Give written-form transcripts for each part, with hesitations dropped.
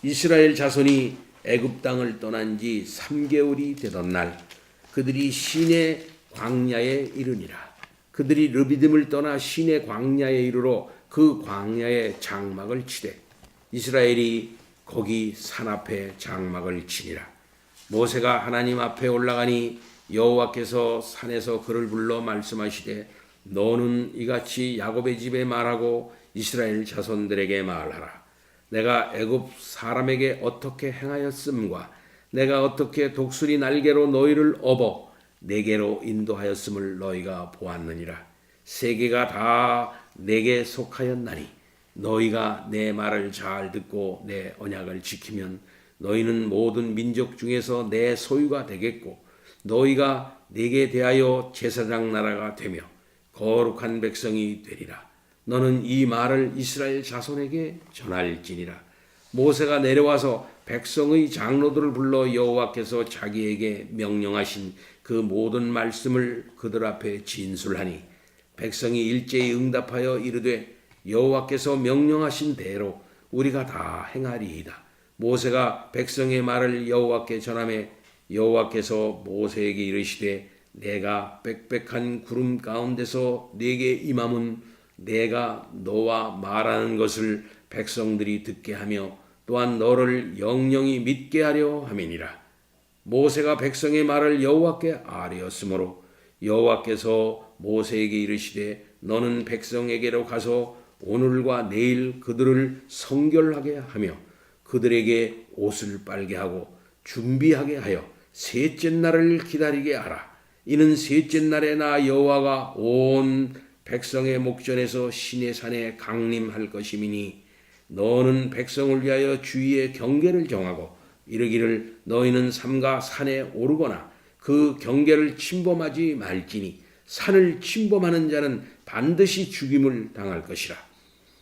이스라엘 자손이 애굽 땅을 떠난 지 3개월이 되던 날 그들이 시내 광야에 이르니라. 그들이 르비딤을 떠나 시내 광야에 이르러 그 광야에 장막을 치되 이스라엘이 거기 산 앞에 장막을 치니라. 모세가 하나님 앞에 올라가니 여호와께서 산에서 그를 불러 말씀하시되 너는 이같이 야곱의 집에 말하고 이스라엘 자손들에게 말하라. 내가 애굽 사람에게 어떻게 행하였음과 내가 어떻게 독수리 날개로 너희를 업어 내게로 인도하였음을 너희가 보았느니라. 세계가 다 내게 속하였나니 너희가 내 말을 잘 듣고 내 언약을 지키면 너희는 모든 민족 중에서 내 소유가 되겠고 너희가 내게 대하여 제사장 나라가 되며 거룩한 백성이 되리라. 너는 이 말을 이스라엘 자손에게 전할지니라. 모세가 내려와서 백성의 장로들을 불러 여호와께서 자기에게 명령하신 그 모든 말씀을 그들 앞에 진술하니 백성이 일제히 응답하여 이르되 여호와께서 명령하신 대로 우리가 다 행하리이다. 모세가 백성의 말을 여호와께 전하매 여호와께서 모세에게 이르시되 내가 빽빽한 구름 가운데서 네게 임함은 내가 너와 말하는 것을 백성들이 듣게 하며 또한 너를 영영히 믿게 하려 함이니라. 모세가 백성의 말을 여호와께 아뢰었으므로 여호와께서 모세에게 이르시되 너는 백성에게로 가서 오늘과 내일 그들을 성결하게 하며 그들에게 옷을 빨게 하고 준비하게 하여 셋째 날을 기다리게 하라. 이는 셋째 날에 나 여호와가 온 백성의 목전에서 시내 산에 강림할 것임이니 너는 백성을 위하여 주위에 경계를 정하고 이르기를 너희는 삼가 산에 오르거나 그 경계를 침범하지 말지니 산을 침범하는 자는 반드시 죽임을 당할 것이라.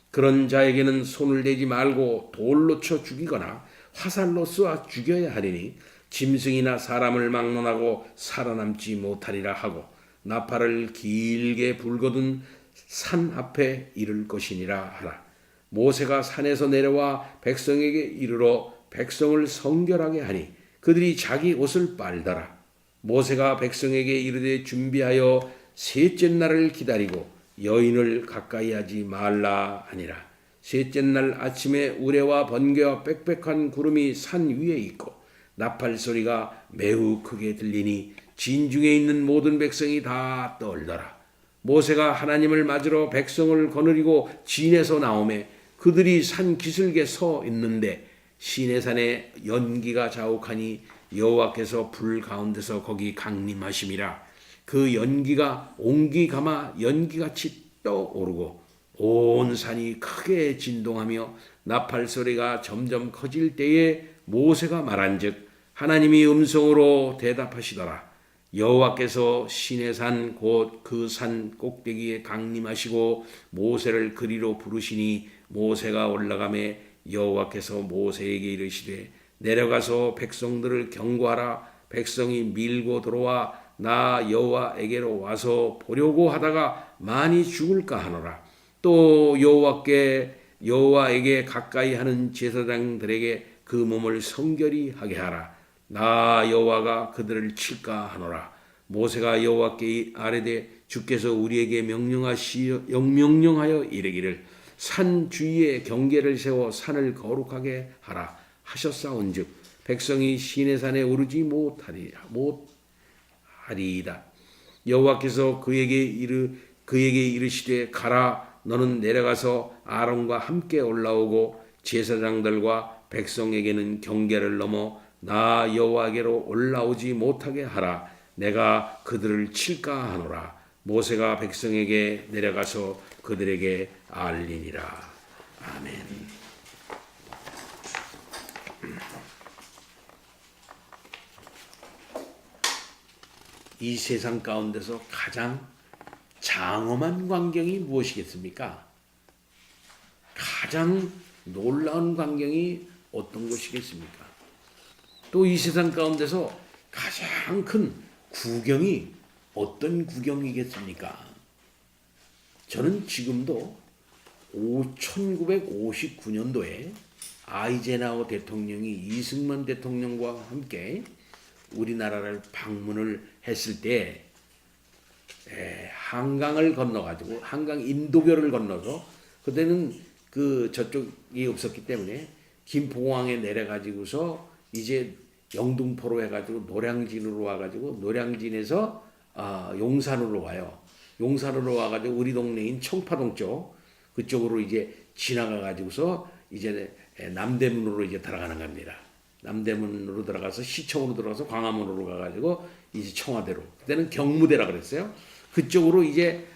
그런 자에게는 손을 대지 말고 돌로 쳐 죽이거나 화살로 쏘아 죽여야 하리니 짐승이나 사람을 막론하고 살아남지 못하리라 하고 나팔을 길게 불거든 산 앞에 이를 것이니라 하라. 모세가 산에서 내려와 백성에게 이르러 백성을 성결하게 하니 그들이 자기 옷을 빨더라. 모세가 백성에게 이르되 준비하여 셋째 날을 기다리고 여인을 가까이 하지 말라 하니라. 셋째 날 아침에 우레와 번개와 빽빽한 구름이 산 위에 있고 나팔 소리가 매우 크게 들리니 진중에 있는 모든 백성이 다 떨더라. 모세가 하나님을 맞으러 백성을 거느리고 진에서 나오매 그들이 산 기슭에 서 있는데 시내산에 연기가 자욱하니 여호와께서 불 가운데서 거기 강림하심이라. 그 연기가 옹기 가마 연기같이 떠오르고 온 산이 크게 진동하며 나팔 소리가 점점 커질 때에 모세가 말한즉 하나님이 음성으로 대답하시더라. 여호와께서 시내산 곧 그 산 꼭대기에 강림하시고 모세를 그리로 부르시니 모세가 올라가매 여호와께서 모세에게 이르시되 내려가서 백성들을 경고하라. 백성이 밀고 들어와 나 여호와에게로 와서 보려고 하다가 많이 죽을까 하노라. 또 여호와에게 가까이 하는 제사장들에게 그 몸을 성결히 하게 하라. 나 여호와가 그들을 칠까 하노라. 모세가 여호와께 아뢰되 주께서 우리에게 명령하여 이르기를 산 주위에 경계를 세워 산을 거룩하게 하라 하셨사온즉 백성이 시내산에 오르지 못하리이다. 여호와께서 그에게 이르시되 가라. 너는 내려가서 아론과 함께 올라오고 제사장들과 백성에게는 경계를 넘어 나 여호와에게로 올라오지 못하게 하라. 내가 그들을 칠까 하노라. 모세가 백성에게 내려가서 그들에게 알리니라. 아멘. 이 세상 가운데서 가장 장엄한 광경이 무엇이겠습니까? 가장 놀라운 광경이 어떤 것이겠습니까? 또 이 세상 가운데서 가장 큰 구경이 어떤 구경이겠습니까? 저는 지금도 1959년도에 아이젠하워 대통령이 이승만 대통령과 함께 우리나라를 방문을 했을 때 한강을 건너가지고 한강 인도교를 건너서 그때는 그 저쪽이 없었기 때문에 김포공항에 내려가지고서 이제 영등포로 해가지고 노량진으로 와가지고 노량진에서 용산으로 와요. 용산으로 와가지고 우리 동네인 청파동 쪽 그쪽으로 이제 지나가가지고서 이제 남대문으로 이제 들어가는 겁니다. 남대문으로 들어가서 시청으로 들어가서 광화문으로 가가지고 이제 청와대로 그때는 경무대라 그랬어요. 그쪽으로 이제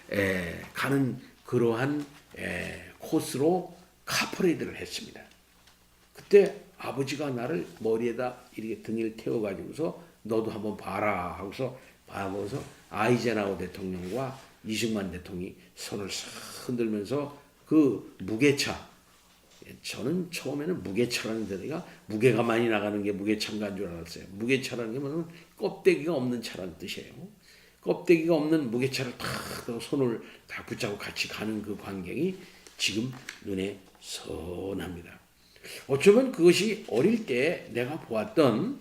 가는 그러한 코스로 카퍼레이드를 했습니다. 그때 아버지가 나를 머리에다 이렇게 등을 태워가지고서 너도 한번 봐라 하고서 봐보면서 아이젠하워 대통령과 이승만 대통령이 손을 싹 흔들면서 그 무게차 저는 처음에는 무게차라는 데가 무게가 많이 나가는 게 무게차인 줄 알았어요. 무게차라는 게 뭐냐면 껍데기가 없는 차라는 뜻이에요. 껍데기가 없는 무게차를 탁 손을 다 붙잡고 같이 가는 그 광경이 지금 눈에 선합니다. 어쩌면 그것이 어릴 때 내가 보았던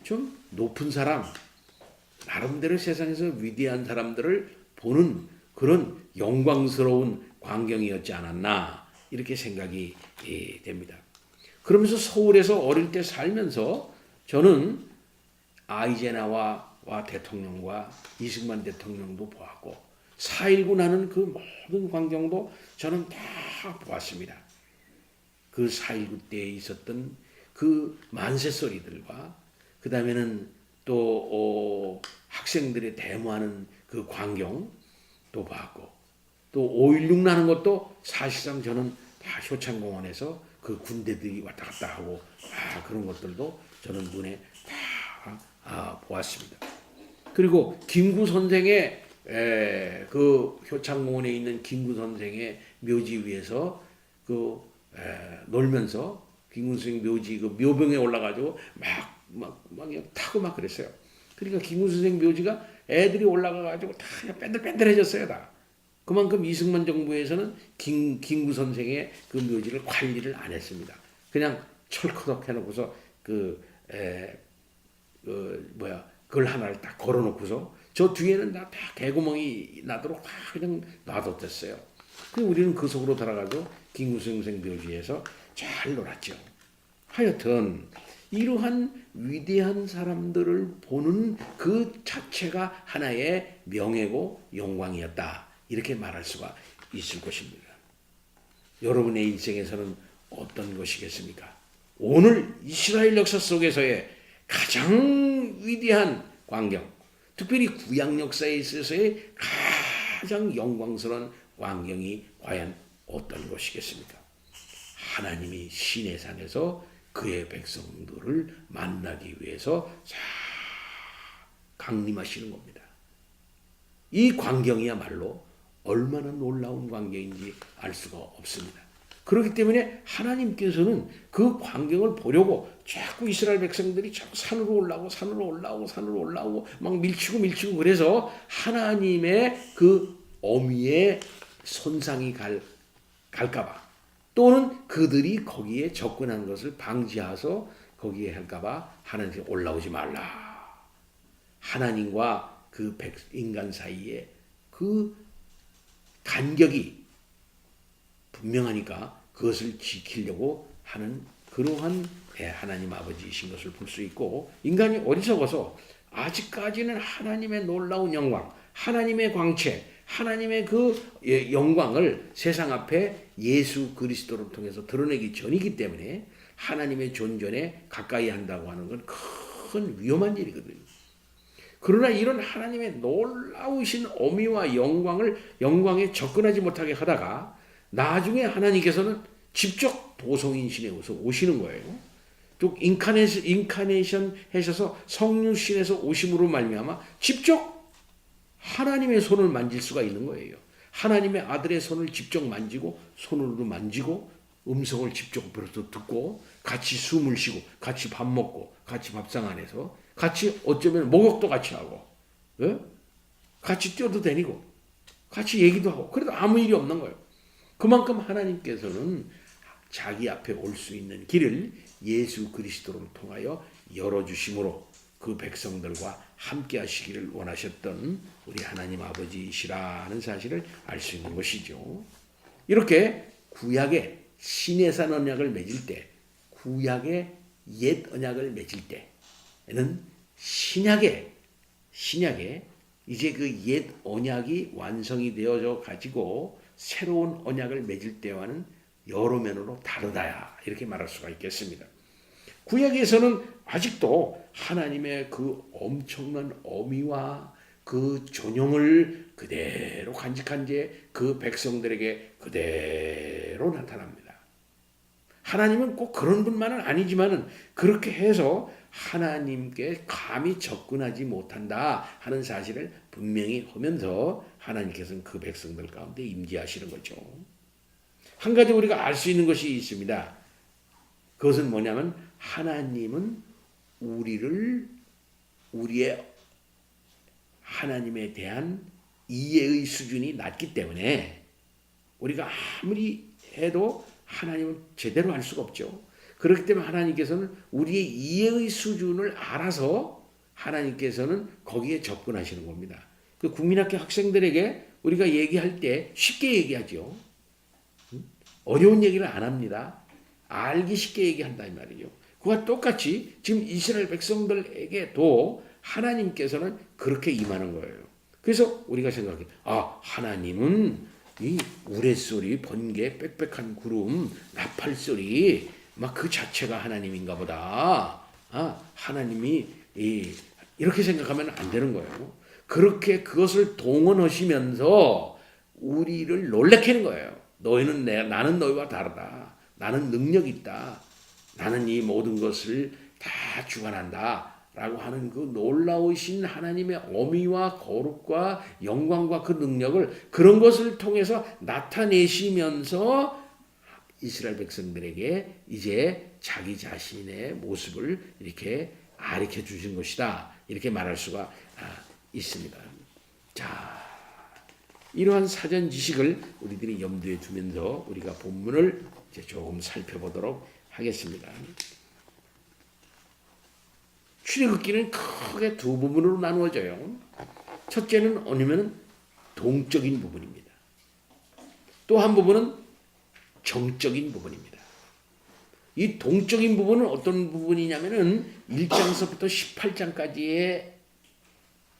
좀 높은 사람, 나름대로 세상에서 위대한 사람들을 보는 그런 영광스러운 광경이었지 않았나 이렇게 생각이 됩니다. 그러면서 서울에서 어릴 때 살면서 저는 아이젠하워 대통령과 이승만 대통령도 보았고 4.19 나는 그 모든 광경도 저는 다 보았습니다. 그 4.19 때에 있었던 그 만세소리들과 그 다음에는 또 학생들의 데모하는 그 광경도 봤고 또 5.16 나는 것도 사실상 저는 다 효창공원에서 그 군대들이 왔다 갔다 하고 그런 것들도 저는 눈에 다 보았습니다. 그리고 김구 선생의 그 효창공원에 있는 김구 선생의 묘지 위에서 놀면서 김구 선생 묘지 그 묘병에 올라가지고 막 타고 막 그랬어요. 그러니까 김구 선생 묘지가 애들이 올라가가지고 다 뺀들뺀들해졌어요 다. 그만큼 이승만 정부에서는 김구 선생의 그 묘지를 관리를 안 했습니다. 그냥 철커덕 해놓고서 그걸 하나를 딱 걸어놓고서 저 뒤에는 다 개구멍이 나도록 다 그냥 놔뒀댔어요. 그리고 우리는 그 속으로 들어가서 김구 선생 묘지에서 잘 놀았죠. 하여튼 이러한 위대한 사람들을 보는 그 자체가 하나의 명예고 영광이었다. 이렇게 말할 수가 있을 것입니다. 여러분의 인생에서는 어떤 것이겠습니까? 오늘 이스라엘 역사 속에서의 가장 위대한 광경, 특별히 구약 역사에 있어서의 가장 영광스러운 광경이 과연 어떤 것이겠습니까? 하나님이 시내 산에서 그의 백성들을 만나기 위해서 강림하시는 겁니다. 이 광경이야말로 얼마나 놀라운 광경인지 알 수가 없습니다. 그렇기 때문에 하나님께서는 그 광경을 보려고 자꾸 이스라엘 백성들이 자꾸 산으로 올라오고 막 밀치고 그래서 하나님의 그 어미의 손상이 갈까봐 또는 그들이 거기에 접근하는 것을 방지해서 거기에 할까봐 하나님께 올라오지 말라. 하나님과 그 인간 사이에 그 간격이 분명하니까 그것을 지키려고 하는 그러한 하나님 아버지이신 것을 볼 수 있고 인간이 어리석어서 아직까지는 하나님의 놀라운 영광, 하나님의 광채, 하나님의 그 영광을 세상 앞에 예수 그리스도를 통해서 드러내기 전이기 때문에 하나님의 존전에 가까이 한다고 하는 건 큰 위험한 일이거든요. 그러나 이런 하나님의 놀라우신 어미와 영광에 접근하지 못하게 하다가 나중에 하나님께서는 직접 보성인신에 오시는 거예요. 또 인카네이션 하셔서 성육신에서 오심으로 말미암아 직접 하나님의 손을 만질 수가 있는 거예요. 하나님의 아들의 손을 직접 만지고 손으로 만지고 음성을 직접 듣고 같이 숨을 쉬고 같이 밥 먹고 같이 밥상 안에서 같이 어쩌면 목욕도 같이 하고 같이 뛰어도 다니고 같이 얘기도 하고 그래도 아무 일이 없는 거예요. 그만큼 하나님께서는 자기 앞에 올 수 있는 길을 예수 그리스도를 통하여 열어주심으로 그 백성들과 함께 하시기를 원하셨던 우리 하나님 아버지이시라는 사실을 알 수 있는 것이죠. 이렇게 구약의 신해산 언약을 맺을 때, 구약의 옛 언약을 맺을 때에는 신약에 이제 그 옛 언약이 완성이 되어져 가지고 새로운 언약을 맺을 때와는 여러 면으로 다르다야, 이렇게 말할 수가 있겠습니다. 구약에서는 아직도 하나님의 그 엄청난 어미와 그 존영을 그대로 간직한 채 그 백성들에게 그대로 나타납니다. 하나님은 꼭 그런 분만은 아니지만은 그렇게 해서 하나님께 감히 접근하지 못한다 하는 사실을 분명히 하면서 하나님께서는 그 백성들 가운데 임재하시는 거죠. 한 가지 우리가 알 수 있는 것이 있습니다. 그것은 뭐냐면 하나님은 우리의 하나님에 대한 이해의 수준이 낮기 때문에 우리가 아무리 해도 하나님은 제대로 알 수가 없죠. 그렇기 때문에 하나님께서는 우리의 이해의 수준을 알아서 하나님께서는 거기에 접근하시는 겁니다. 그 국민학교 학생들에게 우리가 얘기할 때 쉽게 얘기하죠. 어려운 얘기를 안 합니다. 알기 쉽게 얘기한다 이 말이죠. 그와 똑같이 지금 이스라엘 백성들에게도 하나님께서는 그렇게 임하는 거예요. 그래서 우리가 생각해, 하나님은 이 우레소리, 번개, 빽빽한 구름, 나팔소리 막 그 자체가 하나님인가 보다. 하나님이 이렇게 생각하면 안 되는 거예요. 그렇게 그것을 동원하시면서 우리를 놀래키는 거예요. 나는 너희와 다르다. 나는 능력이 있다. 나는 이 모든 것을 다 주관한다. 라고 하는 그 놀라우신 하나님의 어미와 거룩과 영광과 그 능력을 그런 것을 통해서 나타내시면서 이스라엘 백성들에게 이제 자기 자신의 모습을 이렇게 가르쳐 주신 것이다. 이렇게 말할 수가 있습니다. 자, 이러한 사전 지식을 우리들이 염두에 두면서 우리가 본문을 이제 조금 살펴보도록 하겠습니다. 출애굽기는 크게 두 부분으로 나누어져요. 첫째는 뭐냐면 동적인 부분입니다. 또 한 부분은 정적인 부분입니다. 이 동적인 부분은 어떤 부분이냐면은 1장서부터 18장까지의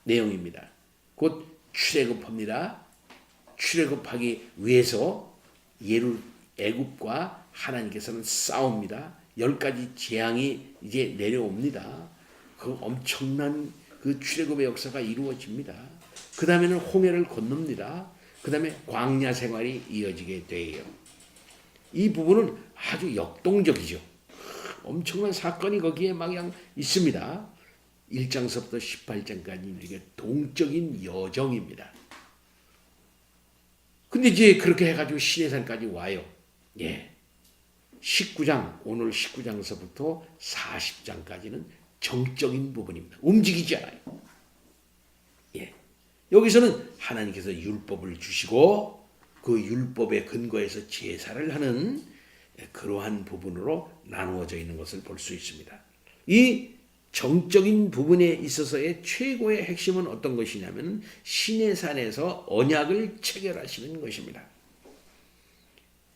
내용입니다. 곧 출애굽합니다. 출애굽하기 위해서 애굽과 하나님께서는 싸웁니다. 10가지 재앙이 이제 내려옵니다. 그 엄청난 그 출애굽의 역사가 이루어집니다. 그 다음에는 홍해를 건넙니다. 그 다음에 광야 생활이 이어지게 돼요. 이 부분은 아주 역동적이죠. 엄청난 사건이 거기에 막 있습니다. 1장서부터 18장까지 이게 동적인 여정입니다. 근데 이제 그렇게 해가지고 시내산까지 와요. 19장, 오늘 19장서부터 40장까지는 정적인 부분입니다. 움직이지 않아요. 여기서는 하나님께서 율법을 주시고 그 율법의 근거에서 제사를 하는 그러한 부분으로 나누어져 있는 것을 볼 수 있습니다. 이 정적인 부분에 있어서의 최고의 핵심은 어떤 것이냐면 시내산에서 언약을 체결하시는 것입니다.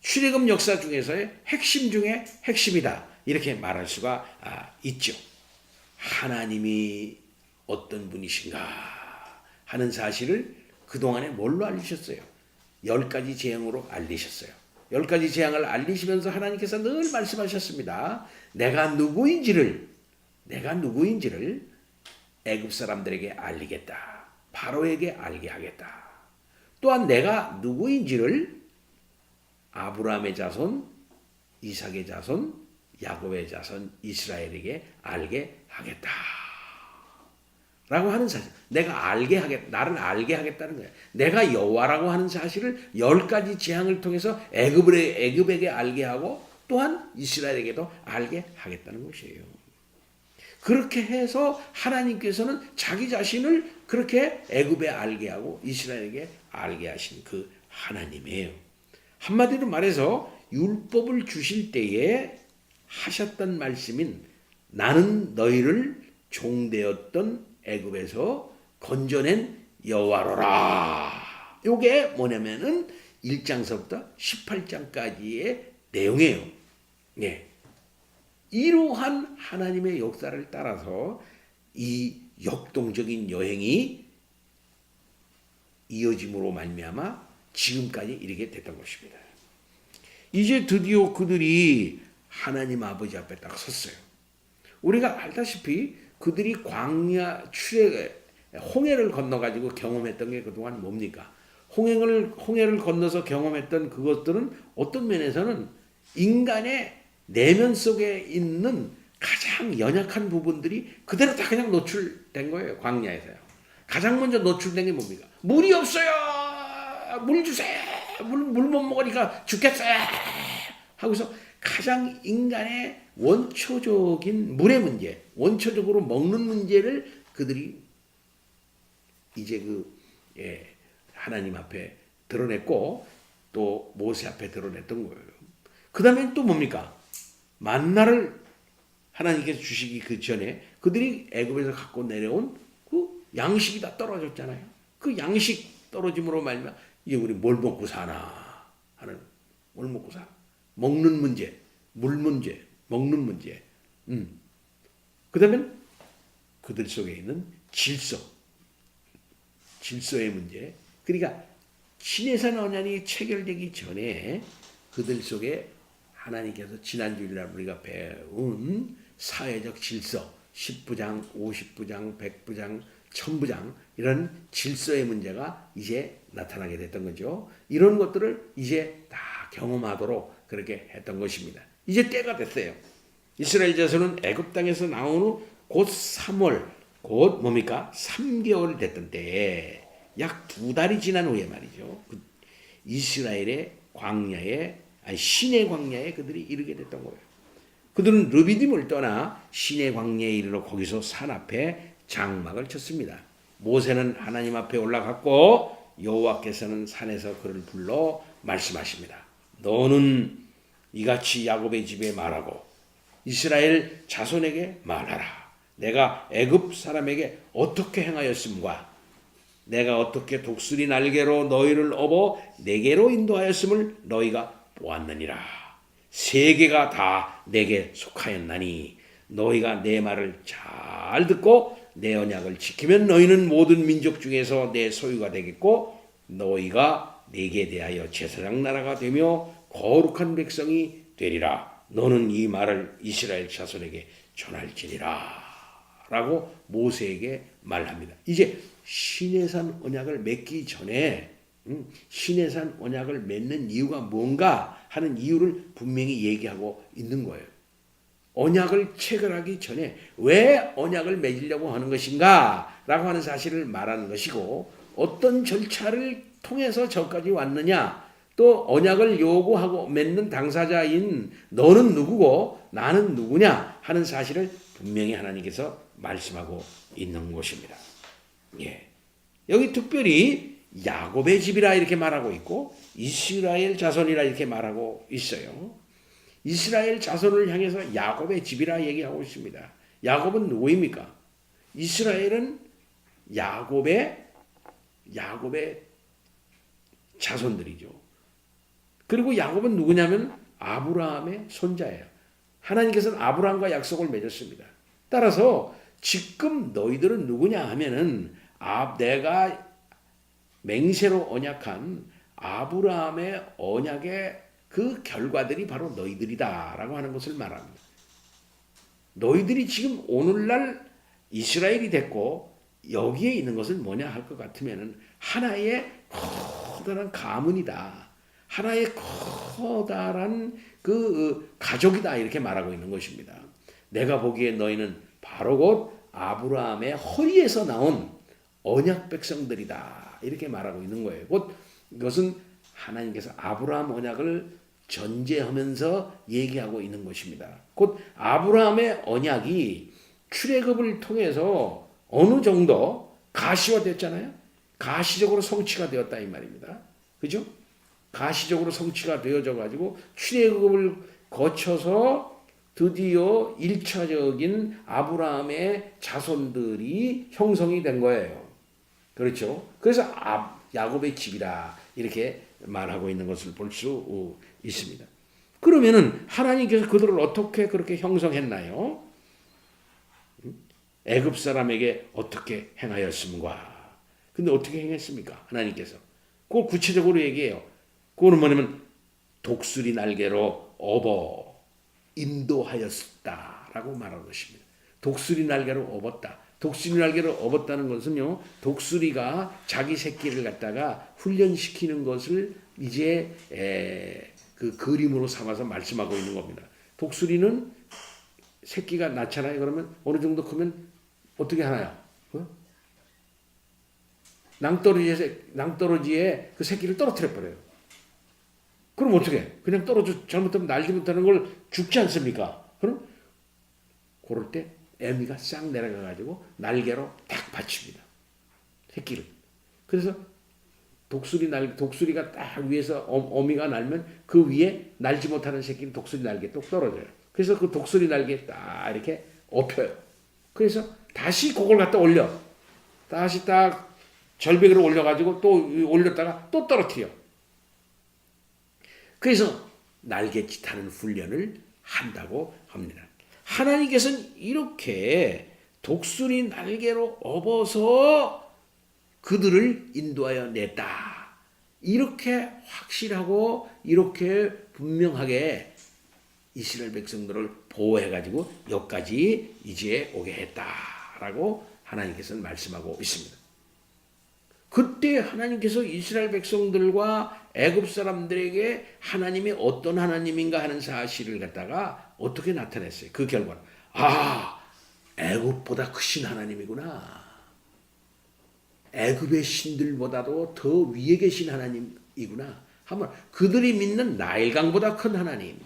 출애굽 역사 중에서의 핵심 중에 핵심이다. 이렇게 말할 수가 있죠. 하나님이 어떤 분이신가 하는 사실을 그동안에 뭘로 알리셨어요? 10가지 재앙으로 알리셨어요. 10가지 재앙을 알리시면서 하나님께서 늘 말씀하셨습니다. 내가 누구인지를 애굽 사람들에게 알리겠다. 바로에게 알게 하겠다. 또한 내가 누구인지를 아브라함의 자손, 이삭의 자손, 야곱의 자손, 이스라엘에게 알게 하겠다. 라고 하는 사실. 나를 알게 하겠다는 거예요. 내가 여호와라고 하는 사실을 10가지 재앙을 통해서 애굽에게 알게 하고 또한 이스라엘에게도 알게 하겠다는 것이에요. 그렇게 해서 하나님께서는 자기 자신을 그렇게 애굽에 알게 하고 이스라엘에게 알게 하신 그 하나님이에요. 한마디로 말해서 율법을 주실 때에 하셨던 말씀인 나는 너희를 종되었던 애굽에서 건져낸 여호와로라. 요게 뭐냐면은 1장서부터 18장까지의 내용이에요. 예. 이러한 하나님의 역사를 따라서 이 역동적인 여행이 이어짐으로 말미암아 지금까지 이르게 됐던 것입니다. 이제 드디어 그들이 하나님 아버지 앞에 딱 섰어요. 우리가 알다시피 그들이 광야 홍해를 건너가지고 경험했던 게 그동안 뭡니까? 홍해를 건너서 경험했던 그것들은 어떤 면에서는 인간의 내면 속에 있는 가장 연약한 부분들이 그대로 다 그냥 노출된 거예요. 광야에서요. 가장 먼저 노출된 게 뭡니까? 물이 없어요. 물 주세요. 물 못 먹으니까 죽겠어요. 하고서 가장 인간의 원초적인 물의 문제, 원초적으로 먹는 문제를 그들이 이제 하나님 앞에 드러냈고 또 모세 앞에 드러냈던 거예요. 그 다음에 또 뭡니까? 만나를 하나님께서 주시기 그 전에 그들이 애굽에서 갖고 내려온 그 양식이 다 떨어졌잖아요. 그 양식 떨어짐으로 말미암아 이제 우리 뭘 먹고 사나 하는, 뭘 먹고 사나, 먹는 문제, 물 문제, 먹는 문제. 그 다음에 그들 속에 있는 질서의 문제. 그러니까 시내산 언약이 체결되기 전에 그들 속에 하나님께서 지난 주일날 우리가 배운 사회적 질서, 10부장, 50부장, 100부장, 1000부장 이런 질서의 문제가 이제 나타나게 됐던 거죠. 이런 것들을 이제 다 경험하도록 그렇게 했던 것입니다. 이제 때가 됐어요. 이스라엘 자손은 애굽 땅에서 나온 후 곧 3월, 곧 뭡니까? 3개월 됐던 때에 약 2달이 지난 후에 말이죠. 이스라엘의 광야에, 시내 광야에 그들이 이르게 됐던 거예요. 그들은 르비딤을 떠나 시내 광야에 이르러 거기서 산 앞에 장막을 쳤습니다. 모세는 하나님 앞에 올라갔고 여호와께서는 산에서 그를 불러 말씀하십니다. 너는 이같이 야곱의 집에 말하고 이스라엘 자손에게 말하라. 내가 애굽 사람에게 어떻게 행하였음과 내가 어떻게 독수리 날개로 너희를 업어 내게로 인도하였음을 너희가 보았느니라. 세계가 다 내게 속하였나니 너희가 내 말을 잘 듣고 내 언약을 지키면 너희는 모든 민족 중에서 내 소유가 되겠고 너희가 내게 대하여 제사장 나라가 되며 거룩한 백성이 되리라. 너는 이 말을 이스라엘 자손에게 전할지니라. 라고 모세에게 말합니다. 이제 시내산 언약을 맺기 전에 시내산 언약을 맺는 이유가 뭔가 하는 이유를 분명히 얘기하고 있는 거예요. 언약을 체결하기 전에 왜 언약을 맺으려고 하는 것인가 라고 하는 사실을 말하는 것이고, 어떤 절차를 통해서 저까지 왔느냐, 또 언약을 요구하고 맺는 당사자인 너는 누구고 나는 누구냐 하는 사실을 분명히 하나님께서 말씀하고 있는 것입니다. 예. 여기 특별히 야곱의 집이라 이렇게 말하고 있고 이스라엘 자손이라 이렇게 말하고 있어요. 이스라엘 자손을 향해서 야곱의 집이라 얘기하고 있습니다. 야곱은 누구입니까? 이스라엘은 야곱의 자손들이죠. 그리고 야곱은 누구냐면 아브라함의 손자예요. 하나님께서는 아브라함과 약속을 맺었습니다. 따라서 지금 너희들은 누구냐 하면은 내가 맹세로 언약한 아브라함의 언약의 그 결과들이 바로 너희들이다라고 하는 것을 말합니다. 너희들이 지금 오늘날 이스라엘이 됐고 여기에 있는 것은 뭐냐 할 것 같으면은 하나의 커다란 가문이다. 하나의 커다란 그 가족이다 이렇게 말하고 있는 것입니다. 내가 보기에 너희는 바로 곧 아브라함의 허리에서 나온 언약 백성들이다 이렇게 말하고 있는 거예요. 곧 이것은 하나님께서 아브라함 언약을 전제하면서 얘기하고 있는 것입니다. 곧 아브라함의 언약이 출애굽을 통해서 어느 정도 가시화됐잖아요. 가시적으로 성취가 되었다 이 말입니다. 그죠? 가시적으로 성취가 되어져 가지고 출애굽을 거쳐서 드디어 1차적인 아브라함의 자손들이 형성이 된 거예요. 그렇죠? 그래서 야곱의 집이라 이렇게 말하고 있는 것을 볼 수 있습니다. 그러면은 하나님께서 그들을 어떻게 그렇게 형성했나요? 애굽 사람에게 어떻게 행하였습니까? 근데 어떻게 행했습니까? 하나님께서. 그걸 구체적으로 얘기해요. 그거는 뭐냐면 독수리 날개로 업어 인도하였다라고 말하는 것입니다. 독수리 날개로 업었다. 독수리 날개로 업었다는 것은요, 독수리가 자기 새끼를 갖다가 훈련시키는 것을 이제 그 그림으로 삼아서 말씀하고 있는 겁니다. 독수리는 새끼가 낳잖아요. 그러면 어느 정도 크면 어떻게 하나요? 낭떠러지에 그 새끼를 떨어뜨려 버려요. 그럼 어떻게? 그냥 떨어져 잘못하면 날지 못하는 걸 죽지 않습니까? 그럼 그럴 때 애미가 싹 내려가 가지고 날개로 딱 받칩니다. 새끼를. 그래서 독수리가 딱 위에서 어미가 날면 그 위에 날지 못하는 새끼는 독수리 날개에 또 떨어져요. 그래서 그 독수리 날개에 딱 이렇게 엎혀요. 그래서 다시 그걸 갖다 올려. 다시 딱 절벽으로 올려가지고 또 올렸다가 또 떨어뜨려. 그래서 날갯짓하는 훈련을 한다고 합니다. 하나님께서는 이렇게 독수리 날개로 업어서 그들을 인도하여 냈다. 이렇게 확실하고 이렇게 분명하게 이스라엘 백성들을 보호해가지고 여기까지 이제 오게 했다라고 하나님께서는 말씀하고 있습니다. 그때 하나님께서 이스라엘 백성들과 애굽 사람들에게 하나님이 어떤 하나님인가 하는 사실을 갖다가 어떻게 나타냈어요. 그 결과는 애굽보다 크신 하나님이구나. 애굽의 신들보다도 더 위에 계신 하나님이구나. 한번 그들이 믿는 나일강보다 큰 하나님,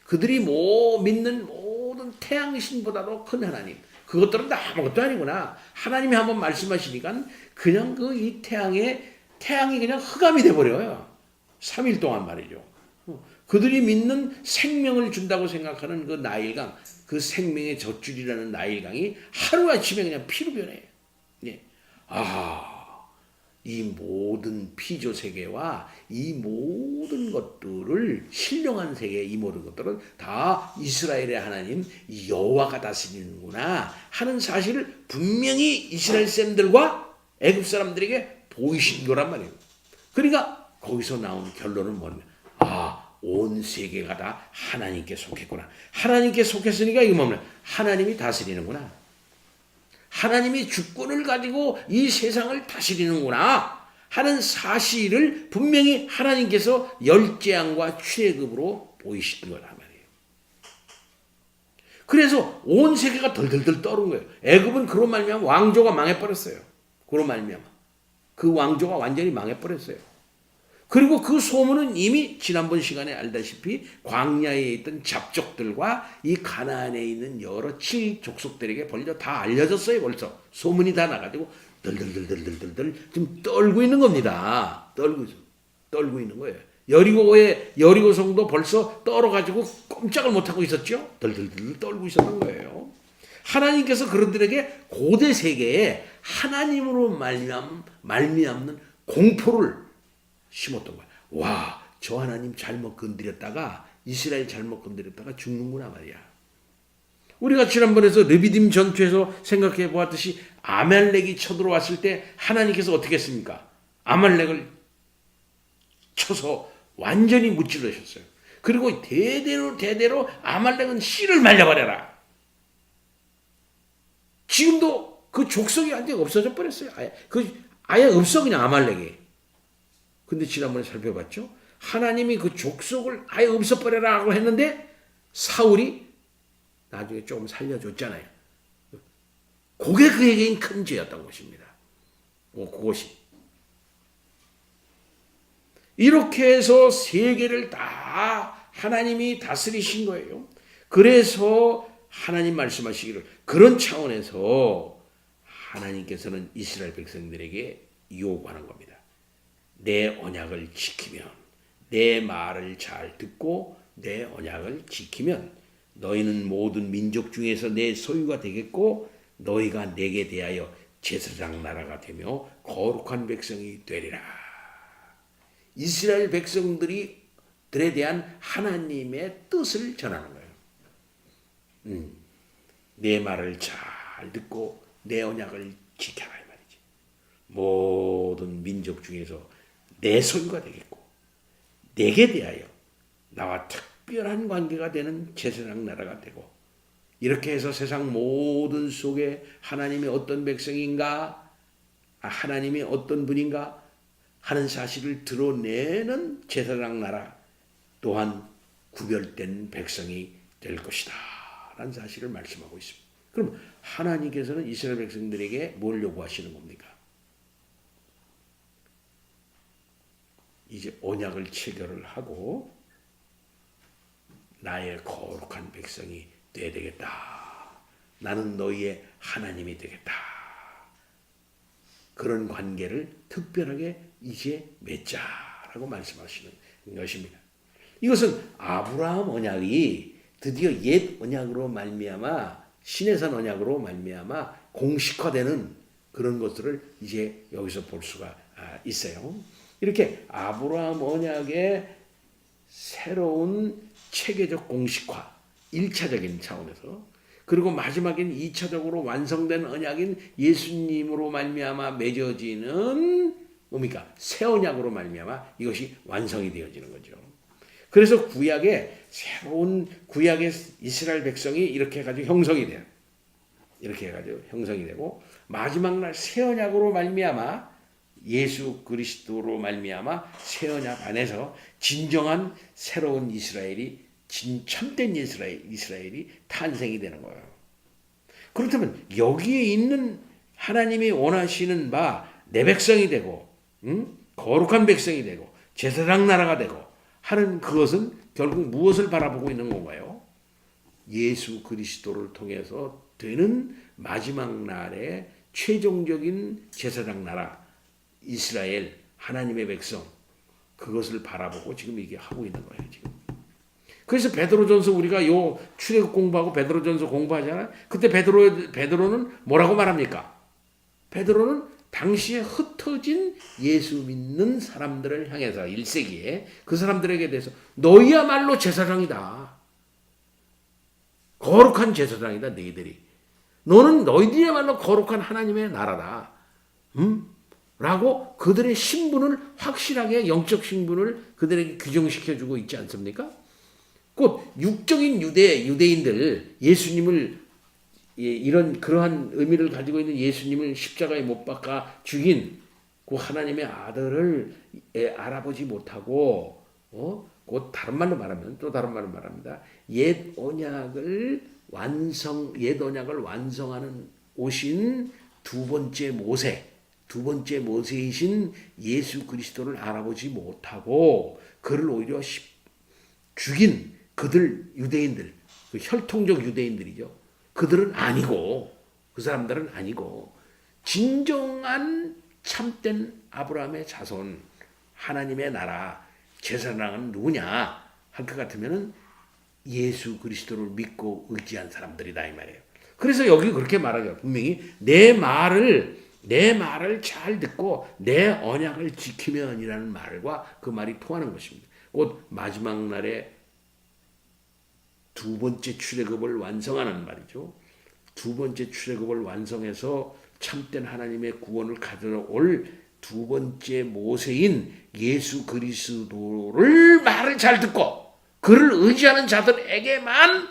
그들이 믿는 모든 태양신보다도 큰 하나님, 그것들은 다 아무것도 아니구나. 하나님이 한번 말씀하시니까 그냥 이 태양이 그냥 흑암이 돼버려요. 3일 동안 말이죠. 그들이 믿는 생명을 준다고 생각하는 그 나일강, 그 생명의 젖줄이라는 나일강이 하루아침에 그냥 피로 변해요. 예. 이 모든 피조 세계와 이 모든 것들을 신령한 세계, 이 모든 것들은 다 이스라엘의 하나님 여호와가 다스리는구나 하는 사실을 분명히 이스라엘 사람들과 애굽 사람들에게 보이신 거란 말이에요. 그러니까 거기서 나온 결론은 뭐냐면 온 세계가 다 하나님께 속했구나. 하나님께 속했으니까 이거 뭐냐? 하나님이 다스리는구나. 하나님이 주권을 가지고 이 세상을 다스리는구나 하는 사실을 분명히 하나님께서 열재앙과 출애굽으로 보이시는 거란 말이에요. 그래서 온 세계가 덜덜덜 떠오른 거예요. 애굽은 그로 말미암아 왕조가 망해버렸어요. 그로 말미암아 그 왕조가 완전히 망해버렸어요. 그리고 그 소문은 이미 지난번 시간에 알다시피 광야에 있던 잡족들과 이 가나안에 있는 여러 칠족속들에게 다 알려졌어요. 벌써 소문이 다 나가지고 덜덜덜덜덜덜 지금 떨고 있는 겁니다. 떨고 있는 거예요. 여리고성도 벌써 떨어가지고 꼼짝을 못하고 있었죠. 덜덜덜 떨고 있었던 거예요. 하나님께서 그들에게 고대 세계에 하나님으로 말미암는 공포를 심었던 거야. 저 하나님 잘못 건드렸다가 이스라엘 잘못 건드렸다가 죽는구나 말이야. 우리가 지난번에서 르비딤 전투에서 생각해 보았듯이 아말렉이 쳐들어왔을 때 하나님께서 어떻게 했습니까? 아말렉을 쳐서 완전히 무찔러셨어요. 그리고 대대로 아말렉은 씨를 말려버려라. 지금도 그 족속이 완전히 없어져 버렸어요. 아예 없어 그냥 아말렉이. 근데 지난번에 살펴봤죠. 하나님이 그 족속을 아예 없애버려라고 했는데 사울이 나중에 조금 살려줬잖아요. 그게 그에게는 큰 죄였던 것입니다. 그것이. 이렇게 해서 세계를 다 하나님이 다스리신 거예요. 그래서 하나님 말씀하시기를 그런 차원에서 하나님께서는 이스라엘 백성들에게 요구하는 겁니다. 내 언약을 지키면 내 말을 잘 듣고 내 언약을 지키면 너희는 모든 민족 중에서 내 소유가 되겠고 너희가 내게 대하여 제사장 나라가 되며 거룩한 백성이 되리라. 이스라엘 백성들에 대한 하나님의 뜻을 전하는 거예요. 내 말을 잘 듣고 내 언약을 지켜라 이 말이지. 모든 민족 중에서 내 소유가 되겠고 내게 대하여 나와 특별한 관계가 되는 제사장 나라가 되고 이렇게 해서 세상 모든 속에 하나님이 어떤 백성인가 하나님이 어떤 분인가 하는 사실을 드러내는 제사장 나라 또한 구별된 백성이 될 것이다 라는 사실을 말씀하고 있습니다. 그럼 하나님께서는 이스라엘 백성들에게 뭘 요구하시는 겁니까? 이제 언약을 체결을 하고 나의 거룩한 백성이 돼야 되겠다. 나는 너희의 하나님이 되겠다. 그런 관계를 특별하게 이제 맺자라고 말씀하시는 것입니다. 이것은 아브라함 언약이 드디어 옛 언약으로 말미암아 신의 산 언약으로 말미암아 공식화되는 그런 것들을 이제 여기서 볼 수가 있어요. 이렇게 아브라함 언약의 새로운 체계적 공식화 1차적인 차원에서 그리고 마지막엔 2차적으로 완성된 언약인 예수님으로 말미암아 맺어지는 뭡니까? 새 언약으로 말미암아 이것이 완성이 되어지는 거죠. 그래서 새로운 구약의 이스라엘 백성이 이렇게 해가지고 형성이 돼요. 이렇게 해가지고 형성이 되고 마지막 날 새 언약으로 말미암아 예수 그리스도로 말미암아 새 언약 안에서 진정한 새로운 이스라엘이 참된 이스라엘이 탄생이 되는 거예요. 그렇다면 여기에 있는 하나님이 원하시는 바 내 백성이 되고 거룩한 백성이 되고 제사장 나라가 되고 하는 그것은 결국 무엇을 바라보고 있는 건가요? 예수 그리스도를 통해서 되는 마지막 날의 최종적인 제사장 나라 이스라엘 하나님의 백성 그것을 바라보고 지금 이게 하고 있는 거예요. 지금. 그래서 베드로전서 우리가 요 출애굽 공부하고 베드로전서 공부하잖아요. 그때 베드로는 뭐라고 말합니까? 베드로는 당시에 흩어진 예수 믿는 사람들을 향해서 1세기에 그 사람들에게 대해서 너희야말로 제사장이다. 거룩한 제사장이다. 너희들이. 너희들이야말로 거룩한 하나님의 나라다. 라고 그들의 신분을 확실하게 영적 신분을 그들에게 규정시켜주고 있지 않습니까? 곧 육적인 유대인들 예수님을 그러한 의미를 가지고 있는 예수님을 십자가에 못 박아 죽인 그 하나님의 아들을 알아보지 못하고 곧 다른 말로 말합니다. 옛 언약을 완성하는 오신 두 번째 모세이신 예수 그리스도를 알아보지 못하고 그를 오히려 죽인 그들 유대인들, 그 혈통적 유대인들이죠. 그들은 아니고 그 사람들은 아니고 진정한 참된 아브라함의 자손 하나님의 나라 제사장은 누구냐 할 것 같으면은 예수 그리스도를 믿고 의지한 사람들이다 이 말이에요. 그래서 여기 그렇게 말하죠. 분명히 내 말을 잘 듣고 내 언약을 지키면이라는 말과 그 말이 통하는 것입니다. 곧 마지막 날에 두 번째 출애굽을 완성하는 말이죠. 두 번째 출애굽을 완성해서 참된 하나님의 구원을 가져올 두 번째 모세인 예수 그리스도를 말을 잘 듣고 그를 의지하는 자들에게만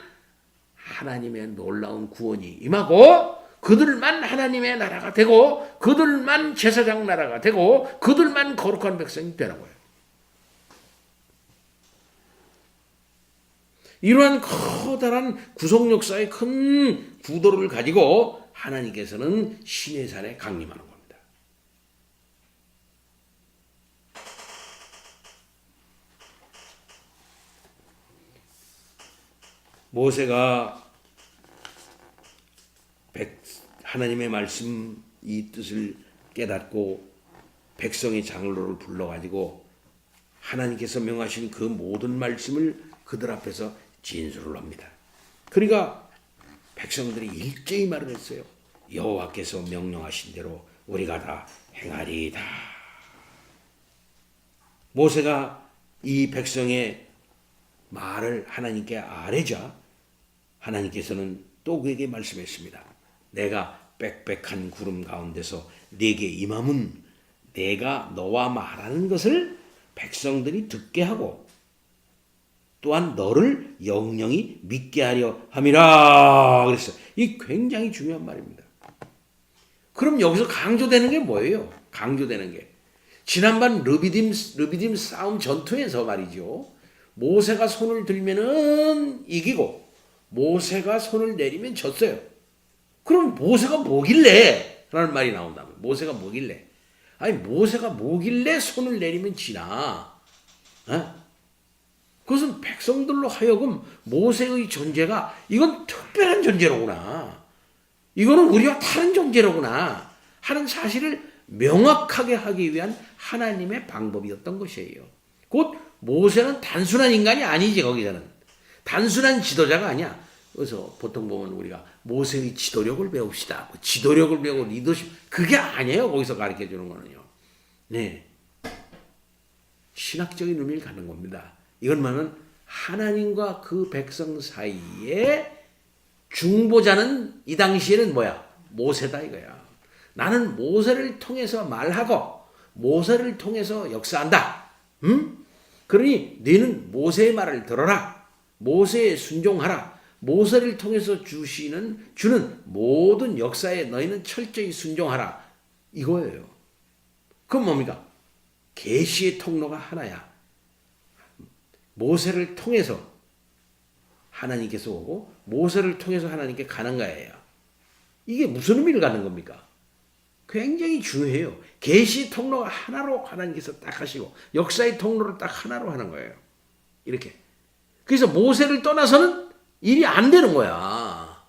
하나님의 놀라운 구원이 임하고 그들만 하나님의 나라가 되고 그들만 제사장 나라가 되고 그들만 거룩한 백성이 되는 거예요. 이러한 커다란 구속 역사의 큰 구도를 가지고 하나님께서는 신의 산에 강림하는 겁니다. 모세가 하나님의 말씀 이 뜻을 깨닫고 백성의 장로를 불러가지고 하나님께서 명하신 그 모든 말씀을 그들 앞에서 진술을 합니다. 그러니까 백성들이 일제히 말을 했어요. 여호와께서 명령하신 대로 우리가 다 행하리이다. 모세가 이 백성의 말을 하나님께 아뢰자 하나님께서는 또 그에게 말씀했습니다. 내가 빽빽한 구름 가운데서 네게 임함은 내가 너와 말하는 것을 백성들이 듣게 하고 또한 너를 영영히 믿게 하려 함이라 그랬어요. 이 굉장히 중요한 말입니다. 그럼 여기서 강조되는 게 뭐예요? 강조되는 게 지난번 르비딤 싸움 전투에서 말이죠. 모세가 손을 들면은 이기고 모세가 손을 내리면 졌어요. 그럼 모세가 뭐길래? 라는 말이 나온다면 모세가 뭐길래? 아니 모세가 뭐길래 손을 내리면 지나? 그것은 백성들로 하여금 모세의 존재가 이건 특별한 존재로구나. 이거는 우리와 다른 존재로구나 하는 사실을 명확하게 하기 위한 하나님의 방법이었던 것이에요. 곧 모세는 단순한 인간이 아니지. 거기서는 단순한 지도자가 아니야. 그래서 보통 보면 우리가 모세의 지도력을 배웁시다. 지도력을 배우고 리더십 그게 아니에요. 거기서 가르쳐 주는 거는요. 네, 신학적인 의미를 갖는 겁니다. 이건 뭐냐면 하나님과 그 백성 사이에 중보자는 이 당시에는 뭐야? 모세다 이거야. 나는 모세를 통해서 말하고 모세를 통해서 역사한다. 그러니 너는 모세의 말을 들어라. 모세에 순종하라. 모세를 통해서 주는 모든 역사에 너희는 철저히 순종하라. 이거예요. 그건 뭡니까? 계시의 통로가 하나야. 모세를 통해서 하나님께서 오고 모세를 통해서 하나님께 가는 거예요. 이게 무슨 의미를 갖는 겁니까? 굉장히 중요해요. 계시 통로가 하나로 하나님께서 딱 하시고 역사의 통로를 딱 하나로 하는 거예요. 이렇게. 그래서 모세를 떠나서는 일이 안 되는 거야.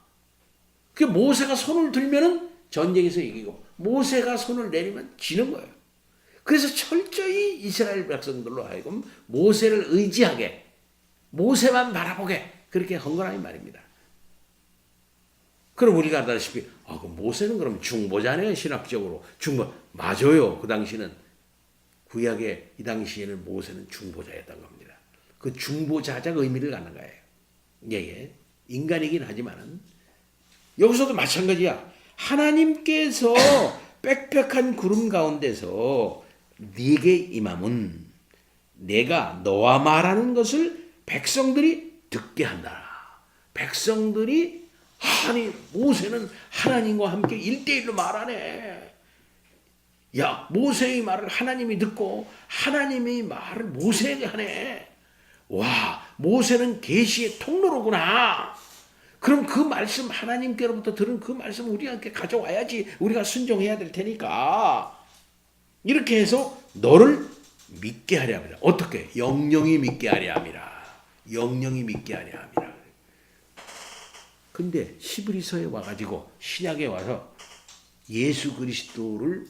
그 모세가 손을 들면은 전쟁에서 이기고 모세가 손을 내리면 지는 거예요. 그래서 철저히 이스라엘 백성들로 하여금 모세를 의지하게 모세만 바라보게 그렇게 한 거란 말입니다. 그럼 우리가 알다시피 그 모세는 그럼 중보자네요. 신학적으로 맞아요. 그 당시는 구약의 이 당시에는 모세는 중보자였던 겁니다. 그 중보자적 의미를 갖는 거예요. 예. 인간이긴 하지만은 여기서도 마찬가지야. 하나님께서 빽빽한 구름 가운데서 네게 임함은 내가 너와 말하는 것을 백성들이 듣게 한다. 백성들이 아니 모세는 하나님과 함께 1대1로 말하네. 야 모세의 말을 하나님이 듣고 하나님의 말을 모세에게 하네. 와 모세는 계시의 통로로구나. 그럼 그 말씀 하나님께로부터 들은 그 말씀 우리한테 가져와야지. 우리가 순종해야 될 테니까. 이렇게 해서 너를 믿게 하려 합니다. 어떻게? 영영이 믿게 하려 합니다. 영영이 믿게 하려 합니다. 근데 히브리서에 와가지고 신약에 와서 예수 그리스도를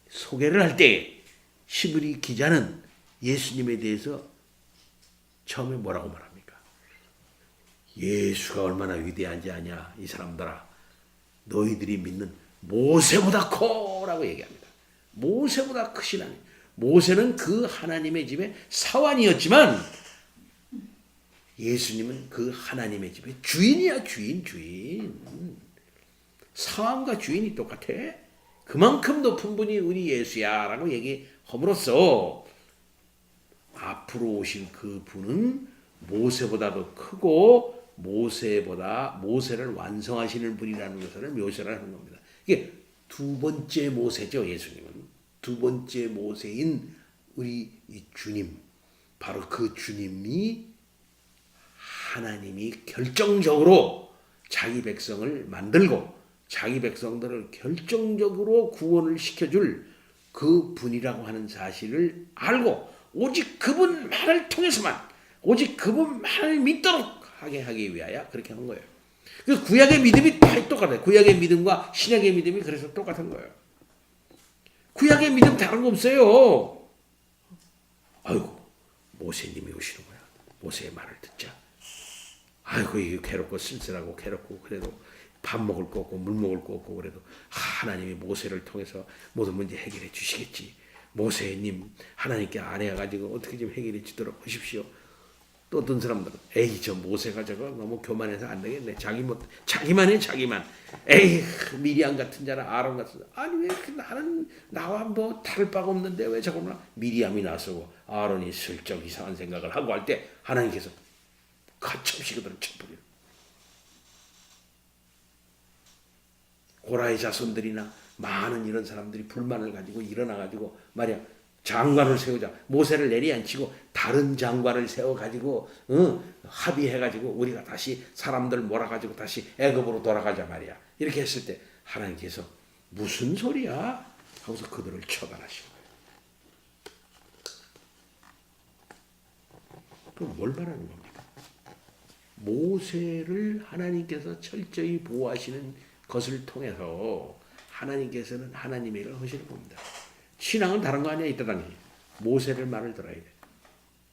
소개를 할 때 히브리 기자는 예수님에 대해서 처음에 뭐라고 말합니까? 예수가 얼마나 위대한지 아냐 이 사람들아. 너희들이 믿는 모세보다 커라고 얘기합니다. 모세보다 크신 하나님. 모세는 그 하나님의 집에 사환이었지만 예수님은 그 하나님의 집의 주인이야. 주인. 사환과 주인이 똑같아. 그만큼 높은 분이 우리 예수야 라고 얘기함으로써 앞으로 오실 그 분은 모세보다도 크고 모세를 완성하시는 분이라는 것을 묘사를 하는 겁니다. 이게 두 번째 모세죠. 예수님은 두 번째 모세인 우리 이 주님, 바로 그 주님이 하나님이 결정적으로 자기 백성을 만들고 자기 백성들을 결정적으로 구원을 시켜줄 그 분이라고 하는 사실을 알고 오직 그분 말을 통해서만 오직 그분 말을 믿도록 하기 위하여 그렇게 한 거예요. 그래서 구약의 믿음이 다 똑같아요. 구약의 믿음과 신약의 믿음이 그래서 똑같은 거예요. 구약의 믿음 다른 거 없어요. 아이고 모세님이 오시는 거야. 모세의 말을 듣자. 아이고 이게 괴롭고 쓸쓸하고 괴롭고 그래도 밥 먹을 거 없고 물 먹을 거 없고 그래도 하나님이 모세를 통해서 모든 문제 해결해 주시겠지. 모세님 하나님께 아뢰어가지고 어떻게 좀 해결해 주도록 하십시오. 또 어떤 사람들은 에이 저 모세가 저거 너무 교만해서 안 되겠네. 자기만 해 자기만. 에이 미리암 같은 자나 아론 같은 자. 아니 왜 나는 나와 뭐 다를 바가 없는데 왜 저거나. 미리암이 나서고 아론이 슬쩍 이상한 생각을 하고 할 때 하나님께서 가차없이 그들을 쳐버려요. 고라의 자손들이나 많은 이런 사람들이 불만을 가지고 일어나가지고 말이야 장관을 세우자. 모세를 내리앉히고 다른 장관을 세워가지고 합의해가지고 우리가 다시 사람들 몰아가지고 다시 애굽으로 돌아가자 말이야. 이렇게 했을 때 하나님께서 무슨 소리야? 하고서 그들을 처단하신 거예요. 그럼 뭘 말하는 겁니까? 모세를 하나님께서 철저히 보호하시는 것을 통해서 하나님께서는 하나님의 일을 하시는 겁니다. 신앙은 다른 거 아니야. 이때 당시 모세를 말을 들어야 돼.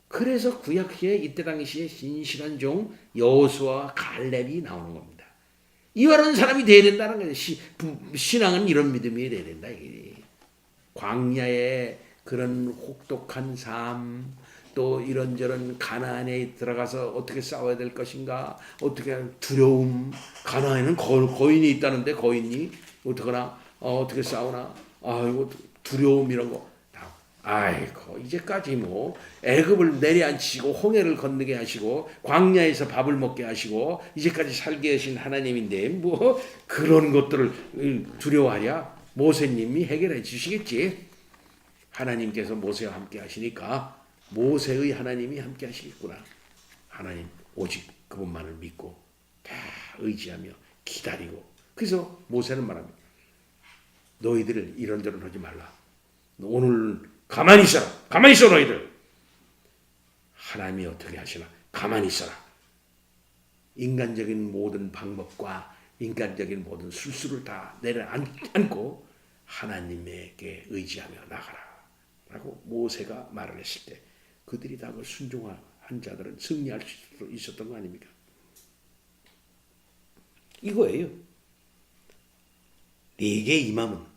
그래서 구약시에 이때 당시에 신실한 종 여호수아와 갈렙이 나오는 겁니다. 이와는 사람이 돼야 된다는 거예요. 신앙은 이런 믿음이 돼야 된다. 광야의 그런 혹독한 삶, 또 이런저런 가나안에 들어가서 어떻게 싸워야 될 것인가, 어떻게 두려움. 가나안에는 거인이 있다는데 거인이 어떡하나, 어떻게 싸우나, 아이고 두려움 이런 거. 아이고 이제까지 뭐 애굽을 내려앉히시고 홍해를 건너게 하시고 광야에서 밥을 먹게 하시고 이제까지 살게 하신 하나님인데 뭐 그런 것들을 두려워하랴. 모세님이 해결해 주시겠지. 하나님께서 모세와 함께 하시니까 모세의 하나님이 함께 하시겠구나. 하나님 오직 그분만을 믿고 다 의지하며 기다리고. 그래서 모세는 말합니다. 너희들을 이런저런 하지 말라. 오늘 가만히 있어라. 가만히 있어 너희들. 하나님이 어떻게 하시나. 가만히 있어라. 인간적인 모든 방법과 인간적인 모든 술수를 다 내려앉고 하나님에게 의지하며 나가라. 라고 모세가 말을 했을 때 그들이 다 그 순종한 자들은 승리할 수 있었던 거 아닙니까? 이거예요. 네게 임함은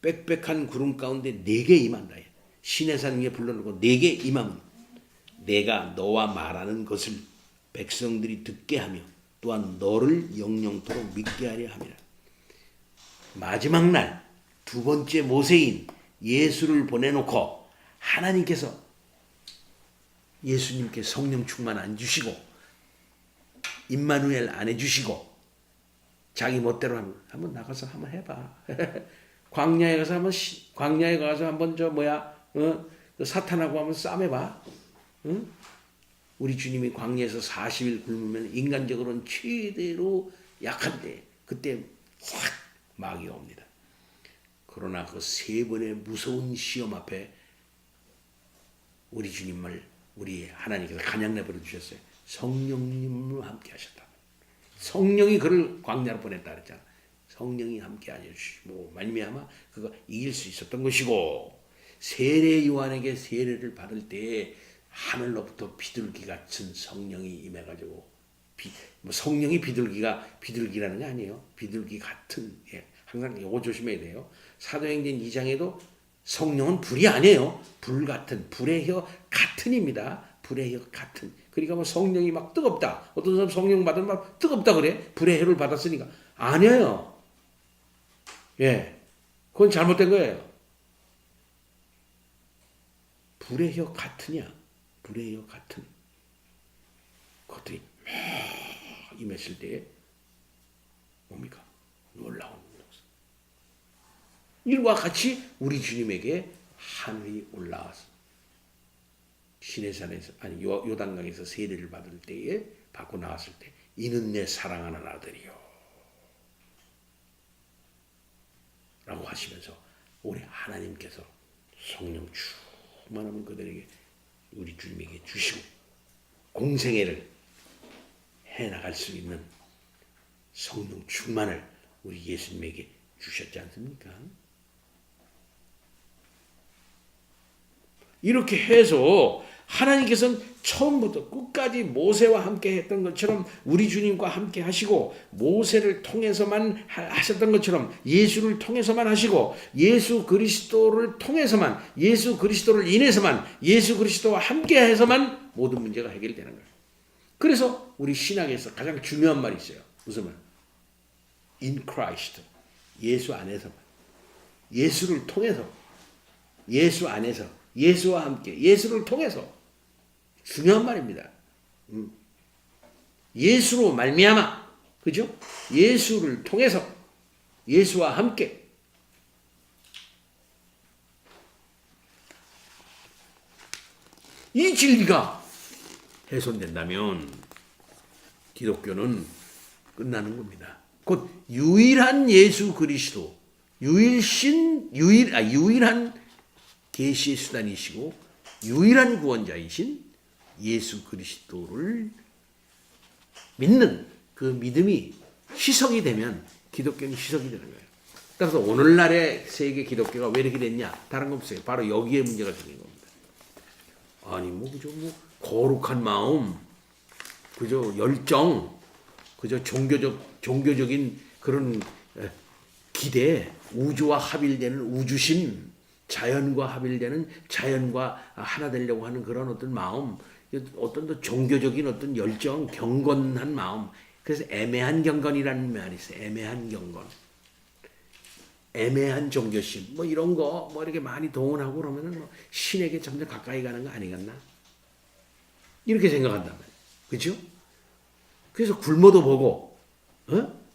빽빽한 구름 가운데 네게 임한다. 시내산 위에 불러놓고 네게 임함은 내가 너와 말하는 것을 백성들이 듣게 하며 또한 너를 영영토록 믿게 하려 함이라. 마지막 날 두 번째 모세인 예수를 보내놓고 하나님께서 예수님께 성령 충만 안 주시고 임마누엘 안 해주시고 자기 멋대로 한번 나가서 한번 해봐. 광야에 가서 한번 사탄하고 한번 싸매봐. 응? 우리 주님이 광야에서 40일 굶으면 인간적으로는 최대로 약한데 그때 싹 마귀가 옵니다. 그러나 그 세 번의 무서운 시험 앞에 우리 주님을 우리 하나님께서 간양 내버려 주셨어요. 성령님과 함께 하셨다. 성령이 그를 광야로 보냈다 그랬잖아. 성령이 함께 하셔주시고 말미암아 그거 이길 수 있었던 것이고, 세례 요한에게 세례를 받을 때 하늘로부터 비둘기 같은 성령이 임해가지고 성령이 비둘기라는 게 아니에요. 비둘기 같은, 항상 이거 조심해야 돼요. 사도행전 2장에도 성령은 불이 아니에요. 불 같은, 불의 혀 같은입니다. 불의 혀 같은. 그러니까 뭐 성령이 막 뜨겁다. 어떤 사람 성령 받으면 막 뜨겁다 그래. 불의 혀를 받았으니까. 아니에요. 그건 잘못된 거예요. 불의 혀 같으냐? 불의 혀 같은. 그것들이 막 임했을 때에 뭡니까? 놀라운 일과 같이 우리 주님에게 하늘이 올라와서 시내산에서 요단강에서 세례를 받을 때에 받고 나왔을 때 이는 내 사랑하는 아들이요 라고 하시면서 우리 하나님께서 성령 충만함을 그들에게 우리 주님에게 주시고 공생애를 해나갈 수 있는 성령 충만을 우리 예수님에게 주셨지 않습니까? 이렇게 해서 하나님께서는 처음부터 끝까지 모세와 함께 했던 것처럼 우리 주님과 함께 하시고, 모세를 통해서만 하셨던 것처럼 예수를 통해서만 하시고, 예수 그리스도를 통해서만, 예수 그리스도를 인해서만, 예수 그리스도와 함께 해서만 모든 문제가 해결되는 거예요. 그래서 우리 신학에서 가장 중요한 말이 있어요. 무슨 말? In Christ. 예수 안에서만. 예수를 통해서. 예수 안에서. 예수와 함께. 예수를 통해서. 중요한 말입니다. 예수로 말미암아. 그죠? 예수를 통해서. 예수와 함께. 이 진리가 훼손된다면 기독교는 끝나는 겁니다. 곧 유일한 예수 그리스도, 유일한 계시의 수단이시고 유일한 구원자이신 예수 그리스도를 믿는 그 믿음이 희석이 되면 기독교는 희석이 되는 거예요. 따라서 오늘날의 세계 기독교가 왜 이렇게 됐냐? 다른 거 없어요. 바로 여기에 문제가 생긴 겁니다. 아니 그죠 거룩한 마음, 그저 열정, 그저 종교적인 그런 기대, 우주와 합일되는 우주심, 자연과 합일되는 자연과 하나 되려고 하는 그런 어떤 마음, 어떤 더 종교적인 어떤 열정, 경건한 마음. 그래서 애매한 경건이라는 말이 있어요. 애매한 경건, 애매한 종교심, 뭐 이런 거 뭐 이렇게 많이 동원하고 그러면은 뭐 신에게 점점 가까이 가는 거 아니겠나? 이렇게 생각한단 말이에요. 그렇죠? 그래서 굶어도 보고,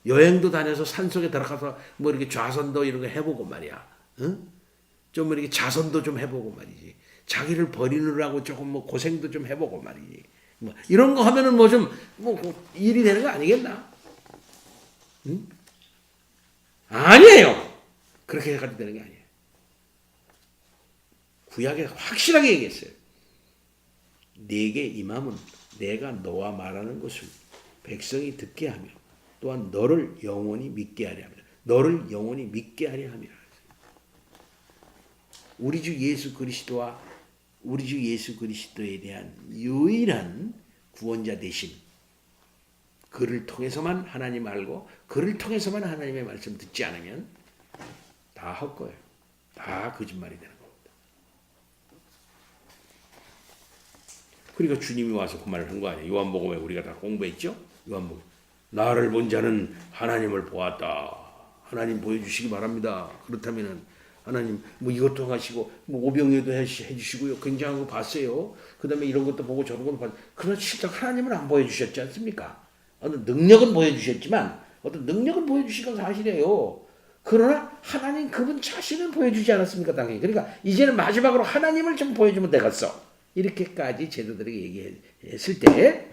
여행도 다녀서 산속에 들어가서 뭐 이렇게 좌선도 이런 거 해보고 말이야. 좀 이렇게 자선도 좀 해보고 말이지. 자기를 버리느라고 조금 뭐 고생도 좀 해보고 말이지. 뭐 이런 거 하면은 뭐 좀 뭐 일이 되는 거 아니겠나? 아니에요. 그렇게 해가지고 되는 게 아니에요. 구약에 확실하게 얘기했어요. 네게 임함은 내가 너와 말하는 것을 백성이 듣게 하며 또한 너를 영원히 믿게 하려 함이라. 너를 영원히 믿게 하려 함이라. 우리 주 예수 그리스도와 우리 주 예수 그리스도에 대한 유일한 구원자 되신 그를 통해서만 하나님 알고 그를 통해서만 하나님의 말씀 듣지 않으면 다 헛거예요. 다 거짓말이 되는 겁니다. 그러니까 주님이 와서 그 말을 한 거 아니에요. 요한복음에 우리가 다 공부했죠. 요한복음. 나를 본 자는 하나님을 보았다. 하나님 보여주시기 바랍니다. 그렇다면은 하나님 뭐 이것도 하시고 뭐 오병이어도 해주시고요. 굉장한 거 봤어요. 그 다음에 이런 것도 보고 저런 것도 봤어요. 그러나 실제 하나님은 안 보여주셨지 않습니까? 어떤 능력은 보여주셨지만 어떤 능력은 보여주신 건 사실이에요. 그러나 하나님 그분 자신은 보여주지 않았습니까? 당연히. 그러니까 이제는 마지막으로 하나님을 좀 보여주면 되겠어. 이렇게까지 제자들에게 얘기했을 때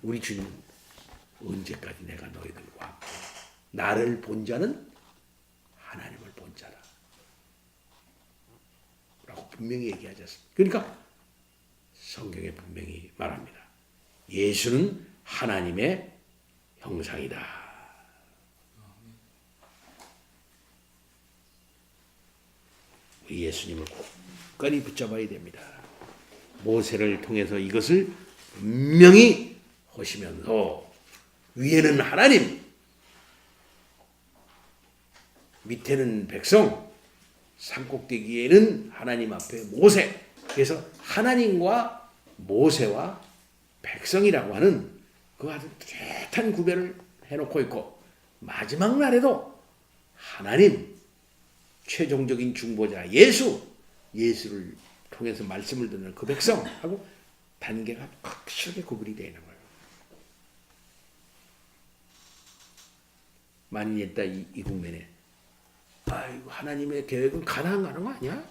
우리 주님은 언제까지 내가 너희들과 함께 나를 본 자는 하나님을 본 자다 라고 분명히 얘기하지 않습니까? 그러니까 성경에 분명히 말합니다. 예수는 하나님의 형상이다. 우리 예수님을 굳건히 붙잡아야 됩니다. 모세를 통해서 이것을 분명히 하시면서 위에는 하나님, 밑에는 백성, 산꼭대기에는 하나님 앞에 모세. 그래서 하나님과 모세와 백성이라고 하는 그 아주 뚜렷한 구별을 해놓고 있고, 마지막 날에도 하나님, 최종적인 중보자 예수를 통해서 말씀을 듣는 그 백성하고 단계가 확실하게 구분이 되는 거예요. 만일 있다 이 국면에 아이고 하나님의 계획은 가나안 가는 거 아니야?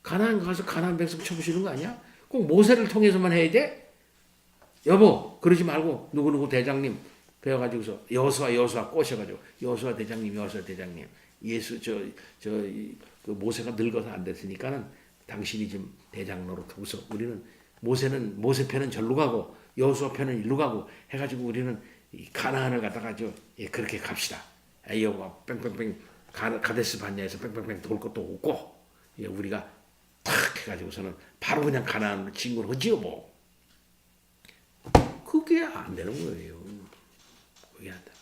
가나안 가서 가나안 백성 쳐부시는 거 아니야? 꼭 모세를 통해서만 해야 돼? 여보 그러지 말고 누구누구 대장님 배워가지고서 여호수아 꼬셔가지고 여호수아 대장님 예수 그 모세가 늙어서 안 됐으니까는 당신이 좀 대장 노릇하고서 우리는 모세 편은 절로 가고 여호수아 편은 일로 가고 해가지고 우리는 이 가나안을 갖다가 그렇게 갑시다. 여호와 뺑뺑뺑 가데스 반야에서 뺑뺑뺑 돌 것도 없고 우리가 탁 해가지고서는 바로 그냥 가나안으로 진군하지요 뭐. 그게 안 되는 거예요. 그게 안 돼.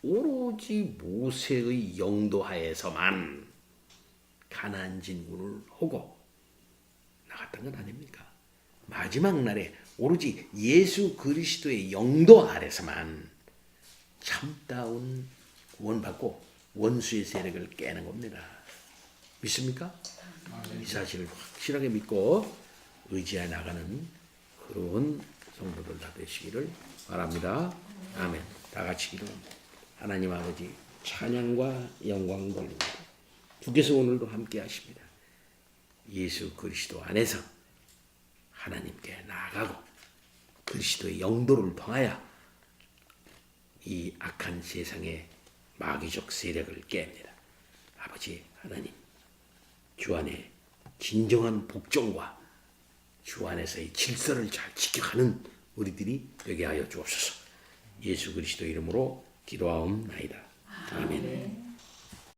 오로지 모세의 영도하에서만 가나안 진군을 하고 나갔던 건 아닙니까? 마지막 날에 오로지 예수 그리스도의 영도 아래서만 참다운 구원받고 원수의 세력을 깨는 겁니다. 믿습니까? 이 사실을 확실하게 믿고 의지해 나가는 그런 성도들 다 되시기를 바랍니다. 아멘. 다 같이 기도합니다. 하나님 아버지 찬양과 영광 돌립니다. 주께서 오늘도 함께 하십니다. 예수 그리스도 안에서 하나님께 나아가고 그리스도의 영도를 통하여 이 악한 세상의 마귀적 세력을 깹니다. 아버지 하나님, 주 안에 진정한 복종과 주 안에서의 질서를 잘 지켜가는 우리들이 되게 하여 주옵소서. 예수 그리스도 이름으로 기도하옵나이다. 아멘.